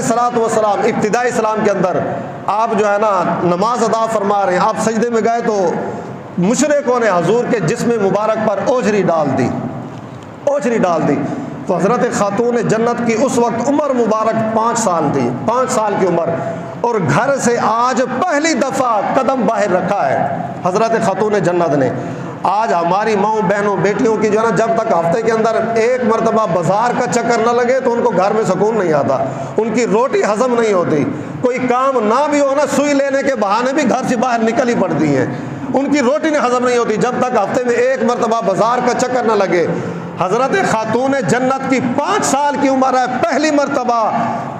अलैहिस्सलातु वस्सलाम इब्तिदाई इस्लाम के अंदर आप जो है ना नमाज अदा फरमा रहे हैं, आप सजदे में गए तो मुशरिकों ने हजूर के जिस्म मुबारक पर ओझरी डाल दी, ओझरी डाल दी। तो हज़रत खातून जन्नत की उस वक्त उम्र मुबारक 5 साल थी, 5 साल की उम्र, और घर से आज पहली दफ़ा कदम बाहर रखा है हज़रत खातून जन्नत ने। आज हमारी माँओं बहनों बेटियों की जो है ना, जब तक हफ्ते के अंदर एक मरतबा बाजार का चक्कर न लगे तो उनको घर में सुकून नहीं आता, उनकी रोटी हजम नहीं होती, कोई काम ना भी हो ना सुई लेने के बहाने भी घर से बाहर निकल ही पड़ती हैं, उनकी रोटी नहीं हजम नहीं होती जब तक हफ्ते में एक मरतबा बाजार का चक्कर न लगे। हज़रत खातून जन्नत की 5 साल की उम्र है, पहली मरतबा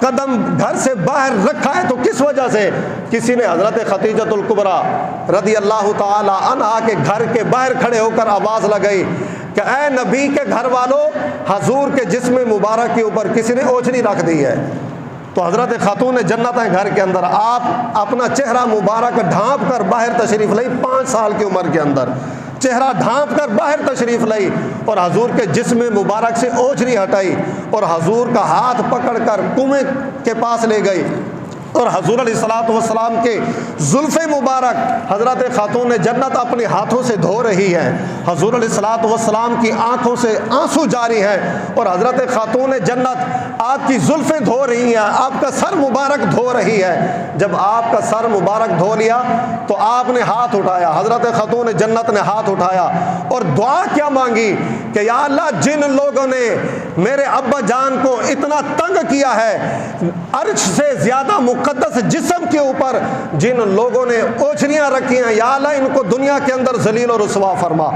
कदम घर से बाहर रखा है। तो किस वजह से? किसी ने हज़रत खदीजतुल कुबरा रदी अल्लाह ताला अन्हा के घर के बाहर खड़े होकर आवाज़ लगाई कि ऐ नबी के घर वालों, हजूर के जिस्म मुबारक के ऊपर किसी ने ओछनी रख दी है। तो हज़रत खातून जन्नत है घर के अंदर, आप अपना चेहरा मुबारक ढांप कर बाहर तशरीफ़ लाई, 5 साल की उम्र के अंदर चेहरा ढांप कर बाहर तशरीफ़ लाई और हजूर के जिस्म मुबारक से ओझरी हटाई और हजूर का हाथ पकड़कर कुएं के पास ले गई और हजूर अलैहिस्सलातु वस्सलाम के जुल्फ़े मुबारक हज़रत खातून जन्नत अपने हाथों से धो रही है। हजूर अलैहिस्सलातु वस्सलाम की आंखों से आंसू जारी है और हज़रत खातून जन्नत आपकी जुल्फ़ें धो रही हैं, आपका सर मुबारक धो रही है। जब आपका सर मुबारक धो लिया तो आपने हाथ उठाया, हज़रत खातून जन्नत ने हाथ उठाया और दुआ क्या मांगी कि या अल्लाह, जिन लोगों ने मेरे अब्बा जान को इतना तंग किया है, अर्श से ज़्यादा मुक़द्दस जिस्म के ऊपर जिन लोगों ने ओछरियाँ रखी हैं, या अल्लाह इनको दुनिया के अंदर जलील और रुसवा फरमा,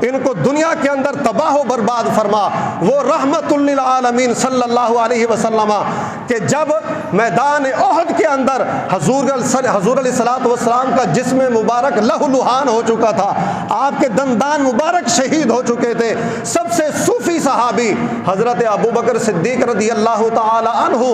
इनको दुनिया के अंदर तबाह बर्बाद फरमा। वो रहमतुल लिल आलमीन सल्लल्लाहु अलैहि वसल्लम के जब मैदान ओहद के अंदर हजूर अलैहिस्सलातु वस्सलाम का जिस्म मुबारक लहूलुहान हो चुका था, आपके दंदान मुबारक शहीद हो चुके थे, सबसे सूफी सहाबी हज़रत अबू बकर सिद्दीक़ रज़ी अल्लाह ताला अन्हु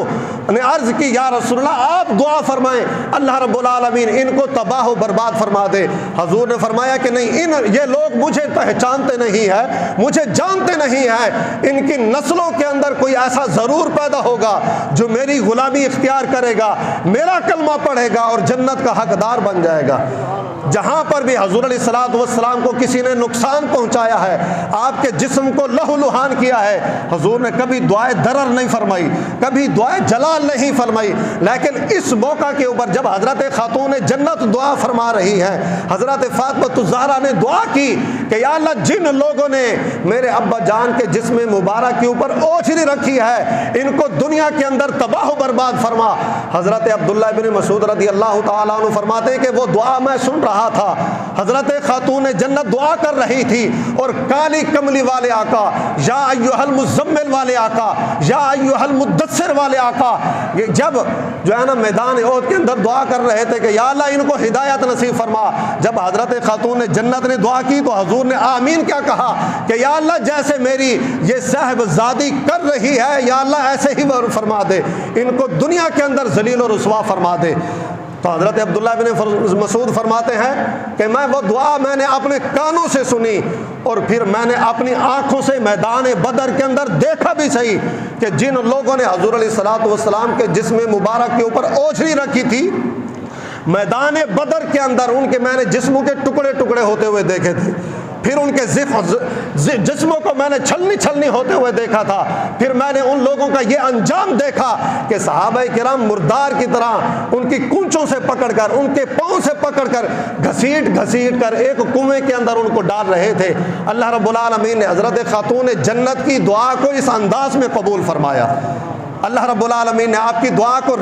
ने अर्ज़ की, या रसूलल्लाह आप दुआ फरमाएं, अल्लाह रब्बुल आलमीन इनको तबाह व बर्बाद फरमा दे। हजूर ने फरमाया कि नहीं, ये लोग मुझे पहचानते नहीं है, मुझे जानते नहीं है, इनकी नस्लों के अंदर कोई ऐसा ज़रूर पैदा होगा जो मेरी गुलामी इख्तियार करेगा, मेरा कलमा पढ़ेगा और जन्नत का हकदार बन जाएगा। जहाँ पर भी हजूर अलैहिस्सलातु वस्सलाम को किसी ने नुकसान पहुँचाया है, आपके जिस्म को लहूलुहान किया है, हजूर ने कभी दुआए दरर नहीं फरमाई, कभी दुआए जलाल नहीं फरमाई। लेकिन इस मौका के ऊपर जब हज़रत खातून जन्नत दुआ फरमा रही है, हज़रत फातिमा ज़हरा ने दुआ की कि या अल्लाह, जिन लोगों ने मेरे अब्बा जान के जिस्म मुबारक के ऊपर ओछरी रखी है, इनको दुनिया के अंदर तबाह बर्बाद फरमा। हज़रत अब्दुल्लाह इब्न मसूद रज़ी अल्लाह ताला अन्हु फरमाते हैं कि वो दुआ मैं सुन रहा था, हज़रत खातून जन्नत दुआ कर रही थी और काली कमली वाले आका, या अय्युहल मुज़म्मिल वाले आका, या अय्युहल मुद्दस्सिर वाले आका, जब जो है ना मैदान ओहद के अंदर दुआ कर रहे थे कि या अल्लाह इनको हिदायत नसीब फरमा, जब हज़रत खातून जन्नत ने दुआ की तो हजूर ने आमीन क्या कहा कि या अल्लाह, जैसे मेरी ये साहबजादी कर रही है, या अल्लाह ऐसे ही वो फरमा दे, इनको दुनिया के अंदर जलील और रुसवा फरमा दे। तो हज़रत अब्दुल्लाह बिन मसूद फरमाते हैं कि मैं वो दुआ मैंने अपने कानों से सुनी और फिर मैंने अपनी आँखों से मैदान बदर के अंदर देखा भी सही कि जिन लोगों ने हजूर अलैहिस्सलातु वस्सलाम के जिस्म मुबारक के ऊपर ओछरी रखी थी, मैदान बदर के अंदर उनके मैंने जिस्मों के टुकड़े टुकड़े होते हुए देखे थे, फिर उनके जिस्मों को मैंने छलनी छलनी होते हुए देखा था, फिर मैंने उन लोगों का ये अंजाम देखा कि सहाबा किराम मुर्दार की तरह उनकी कूंचों से पकड़कर, उनके पाँव से पकड़कर घसीट घसीट कर एक कुएं के अंदर उनको डाल रहे थे। अल्लाह रब्बुल आलमीन ने हज़रत खातून जन्नत की दुआ को इस अंदाज में कबूल फरमाया। अल्लाह रब्बुल आलमीन ने आपकी दुआ को